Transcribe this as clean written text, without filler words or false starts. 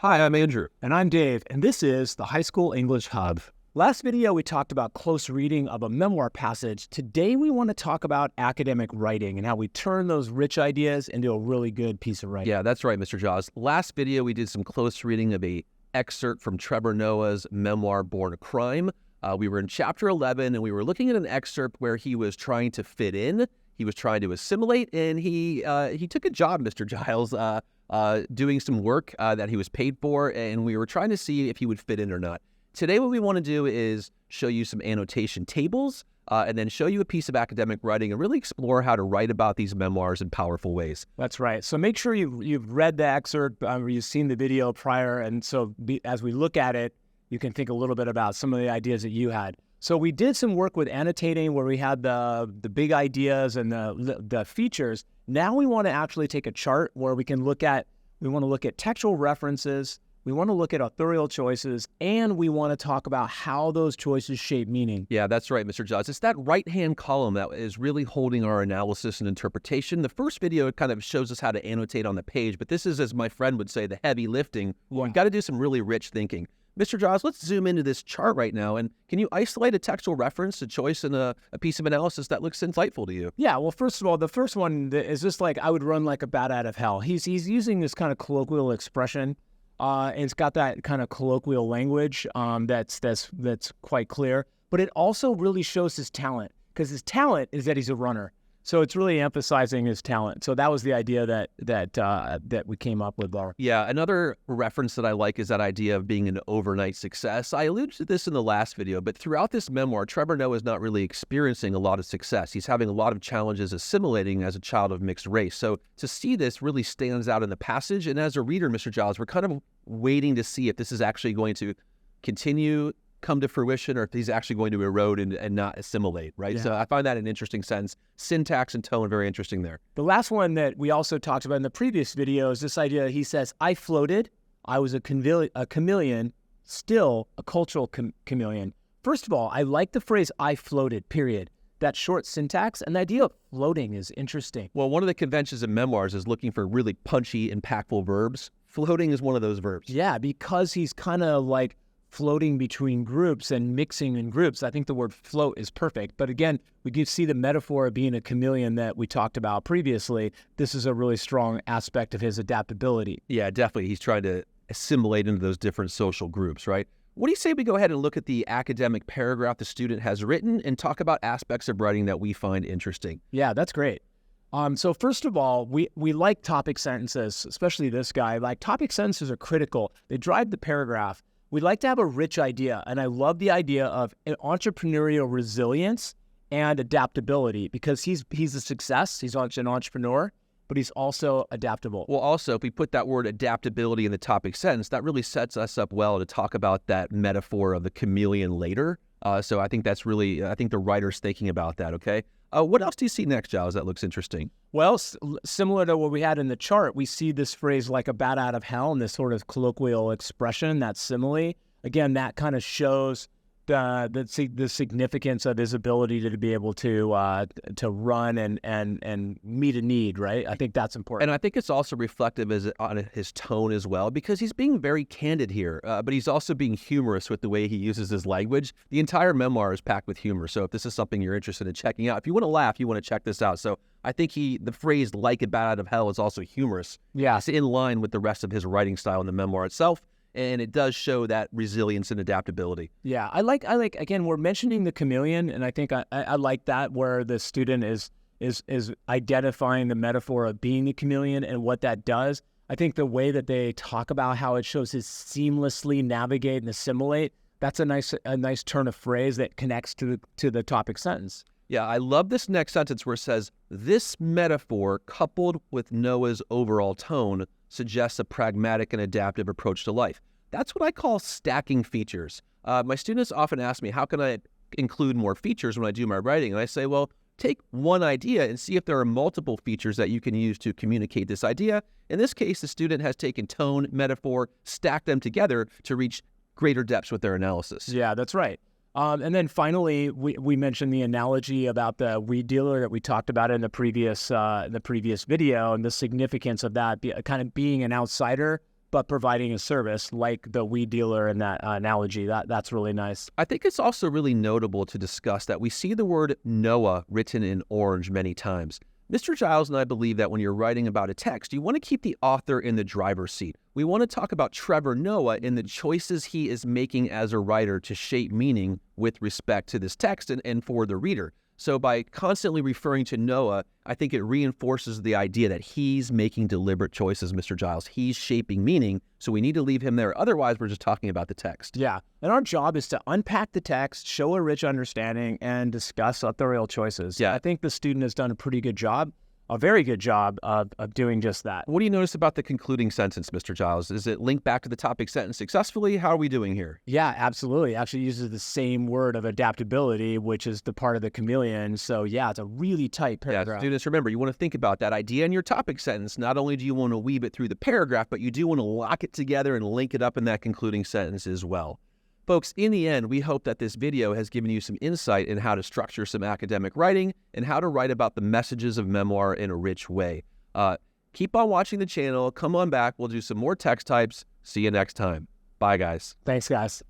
Hi, I'm Andrew. And I'm Dave, and this is the High School English Hub. Last video, we talked about close reading of a memoir passage. Today, we want to talk about academic writing and how we turn those rich ideas into a really good piece of writing. Yeah, that's right, Mr. Jaws. Last video, we did some close reading of a excerpt from Trevor Noah's memoir, Born a Crime. We were in chapter 11, and we were looking at an excerpt where he was trying to fit in. He was trying to assimilate, and he took a job, Mr. Giles, doing some work that he was paid for, and we were trying to see if he would fit in or not. Today, what we want to do is show you some annotation tables and then show you a piece of academic writing and really explore how to write about these memoirs in powerful ways. That's right. So make sure you've read the excerpt or you've seen the video prior, and so as we look at it, you can think a little bit about some of the ideas that you had. So we did some work with annotating where we had the big ideas and the features. Now we want to actually take a chart where we want to look at textual references, we want to look at authorial choices, and we want to talk about how those choices shape meaning. Yeah, that's right, Mr. Jaws. It's that right-hand column that is really holding our analysis and interpretation. The first video kind of shows us how to annotate on the page, but this is, as my friend would say, the heavy lifting. Yeah. We've got to do some really rich thinking. Mr. Jaws, let's zoom into this chart right now, and can you isolate a textual reference, a choice, and a piece of analysis that looks insightful to you? Yeah, well, first of all, the first one is just like, I would run like a bat out of hell. He's using this kind of colloquial expression, and it's got that kind of colloquial language that's quite clear, but it also really shows his talent, because his talent is that he's a runner. So it's really emphasizing his talent. So that was the idea that we came up with there. Yeah, another reference that I like is that idea of being an overnight success. I alluded to this in the last video, but throughout this memoir, Trevor Noah is not really experiencing a lot of success. He's having a lot of challenges assimilating as a child of mixed race. So to see this really stands out in the passage. And as a reader, Mr. Giles, we're kind of waiting to see if this is actually going to continue, come to fruition, or if he's actually going to erode and not assimilate, right? Yeah. So I find that an interesting sense. Syntax and tone, very interesting there. The last one that we also talked about in the previous video is this idea. He says, I floated, I was a chameleon, still a cultural chameleon. First of all, I like the phrase, I floated, period. That short syntax and the idea of floating is interesting. Well, one of the conventions in memoirs is looking for really punchy, impactful verbs. Floating is one of those verbs. Yeah, because he's kind of like floating between groups and mixing in groups. I think the word float is perfect. But again, we do see the metaphor of being a chameleon that we talked about previously. This is a really strong aspect of his adaptability. Yeah, definitely. He's trying to assimilate into those different social groups, right? What do you say we go ahead and look at the academic paragraph the student has written and talk about aspects of writing that we find interesting? Yeah, that's great. So first of all, we like topic sentences, especially this guy. Like, topic sentences are critical. They drive the paragraph. We like to have a rich idea, and I love the idea of an entrepreneurial resilience and adaptability, because he's a success. He's an entrepreneur, but he's also adaptable. Well, also, if we put that word adaptability in the topic sentence, that really sets us up well to talk about that metaphor of the chameleon later. So I think that's really, I think the writer's thinking about that, okay? What else do you see next, Giles, that looks interesting? Well, similar to what we had in the chart, we see this phrase like a bat out of hell, and this sort of colloquial expression, that simile. Again, that kind of shows the significance of his ability to be able to run and meet a need, right? I think that's important. And I think it's also reflective on his tone as well, because he's being very candid here, but he's also being humorous with the way he uses his language. The entire memoir is packed with humor, so if this is something you're interested in checking out, if you want to laugh, you want to check this out. So I think the phrase like a bat out of hell is also humorous. Yeah. It's in line with the rest of his writing style in the memoir itself. And it does show that resilience and adaptability. Yeah, I like. Again, we're mentioning the chameleon, and I think I like that, where the student is identifying the metaphor of being the chameleon and what that does. I think the way that they talk about how it shows his seamlessly navigate and assimilate, that's a nice turn of phrase that connects to the topic sentence. Yeah, I love this next sentence where it says, this metaphor coupled with Noah's overall tone suggests a pragmatic and adaptive approach to life. That's what I call stacking features. My students often ask me, how can I include more features when I do my writing? And I say, well, take one idea and see if there are multiple features that you can use to communicate this idea. In this case, the student has taken tone, metaphor, stacked them together to reach greater depths with their analysis. Yeah, that's right. And then finally, we mentioned the analogy about the weed dealer that we talked about in the previous video, and the significance of that, kind of being an outsider but providing a service like the weed dealer in that analogy. That's really nice. I think it's also really notable to discuss that we see the word Noah written in orange many times. Mr. Giles and I believe that when you're writing about a text, you want to keep the author in the driver's seat. We want to talk about Trevor Noah and the choices he is making as a writer to shape meaning with respect to this text and for the reader. So by constantly referring to Noah, I think it reinforces the idea that he's making deliberate choices, Mr. Giles. He's shaping meaning, so we need to leave him there. Otherwise, we're just talking about the text. Yeah, and our job is to unpack the text, show a rich understanding, and discuss authorial choices. Yeah. I think the student has done a pretty good job, a very good job of doing just that. What do you notice about the concluding sentence, Mr. Giles? Is it linked back to the topic sentence successfully? How are we doing here? Yeah, absolutely. It actually uses the same word of adaptability, which is the part of the chameleon. So yeah, it's a really tight paragraph. Yeah, students, remember, you want to think about that idea in your topic sentence. Not only do you want to weave it through the paragraph, but you do want to lock it together and link it up in that concluding sentence as well. Folks, in the end, we hope that this video has given you some insight in how to structure some academic writing and how to write about the messages of memoir in a rich way. Keep on watching the channel. Come on back. We'll do some more text types. See you next time. Bye, guys. Thanks, guys.